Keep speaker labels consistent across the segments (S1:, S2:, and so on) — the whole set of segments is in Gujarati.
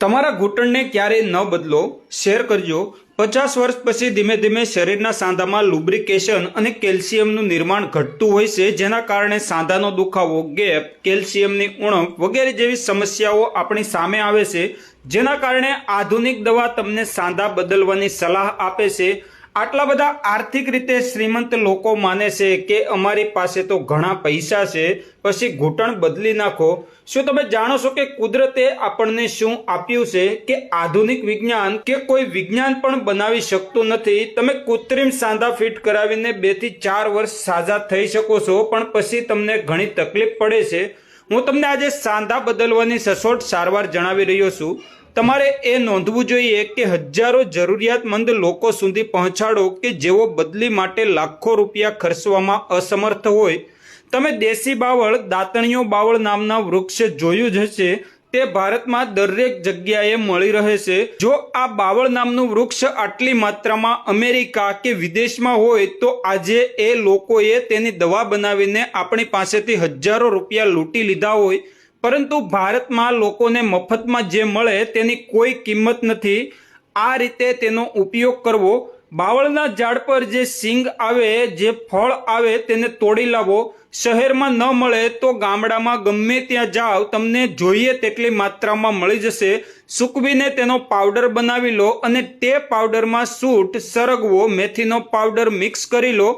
S1: તમારા ઘૂંટણને ક્યારેય ન બદલો, શેર કરજો। 50 વર્ષ પછી ધીમે ધીમે શરીરના સાંધામાં લુબ્રિકેશન અને કેલ્શિયમનું નિર્માણ ઘટતું હોય છે, જેના કારણે સાંધાનો દુખાવો, ગેપ, કેલ્શિયમની ઉણપ વગેરે જેવી સમસ્યાઓ આપણી સામે આવે છે, જેના કારણે આધુનિક દવા તમને સાંધા બદલવાની સલાહ આપે છે। આટલા બધા આર્થિક રીતે શ્રીમંત લોકો માને છે કે અમારી પાસે તો ઘણા પૈસા છે, પછી ઘૂંટણ બદલી નાખો। શું તમે જાણો છો કે કુદરતે આપણને શું આપ્યું છે કે આધુનિક વિજ્ઞાન કે કોઈ વિજ્ઞાન પણ બનાવી શકતું નથી। તમે કૃત્રિમ સાંધા ફિટ કરાવીને 2 થી 4 વર્ષ સાજા થઈ શકો છો, પણ પછી તમને ઘણી તકલીફ પડે છે। હું તમને આજે સાંધા બદલવાની સચોટ સારવાર જણાવી રહ્યો છું। તમારે એ નોંધવું જોઈએ કે હજારો જરૂરિયાતમંદ લોકો સુધી પહોંચાડો કે જેઓ બદલી માટે લાખો રૂપિયા ખર્ચવામાં અસમર્થ હોય। તમે દેશી બાવળ, દાંતણીયો બાવળ નામના વૃક્ષ જોયું જ હશે। તે ભારતમાં દરેક જગ્યાએ મળી રહે છે। જો આ બાવળ નામનું વૃક્ષ આટલી માત્રામાં અમેરિકા કે વિદેશમાં હોય તો આજે એ લોકોએ તેની દવા બનાવીને આપણી પાસેથી હજારો રૂપિયા લૂંટી લીધા હોય, પરંતુ ભારતમાં લોકોને મફતમાં જે મળે તેની કોઈ કિંમત નથી। આ રીતે તેનો ઉપયોગ કરવો। બાવળના ઝાડ પર જે સિંગ આવે, જે ફળ આવે તેને તોડી લાવો। શહેરમાં ન મળે તો ગામડામાં ગમે ત્યાં જાઓ, તમને જોઈએ તેટલી માત્રામાં મળી જશે। સૂકવીને તેનો પાવડર બનાવી લો અને તે પાવડરમાં સૂંઠ, સરગવો, મેથીનો પાવડર મિક્સ કરી લો।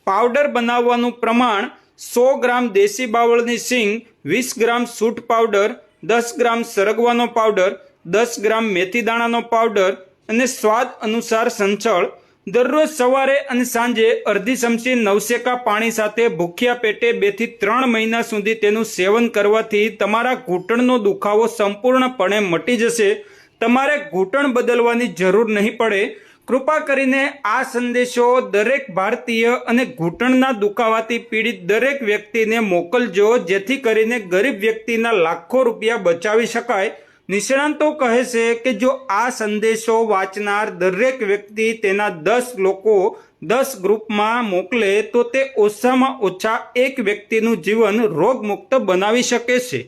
S1: પાવડર બનાવવાનું પ્રમાણ: 100 ગ્રામ દેશી બાવળની સિંગ, 20 ગ્રામ સૂંઠ પાવડર, 10 ગ્રામ સરગવાનો પાવડર, 10 ગ્રામ મેથી દાણાનો પાવડર અને સ્વાદ અનુસાર સંચળ। દરરોજ સવારે અને સાંજે અડધી ચમચી નવશેકા પાણી સાથે ભૂખ્યા પેટે 2 થી 3 મહિના સુધી તેનું સેવન કરવાથી તમારા ઘૂંટણનો દુખાવો સંપૂર્ણપણે મટી જશે। તમારે ઘૂંટણ બદલવાની જરૂર નહીં પડે। કૃપા કરીને આ સંદેશો દરેક ભારતીય અને ઘૂંટણના દુખાવાથી પીડિત દરેક વ્યક્તિને મોકલજો, જેથી કરીને ગરીબ વ્યક્તિના લાખો રૂપિયા બચાવી શકાય। નિષ્ણાતો કહે છે કે જો આ સંદેશો વાંચનાર દરેક વ્યક્તિ તેના 10 લોકો 10 ગ્રુપમાં મોકલે તો તે ઓછામાં ઓછા એક વ્યક્તિનું જીવન રોગમુક્ત બનાવી શકે છે।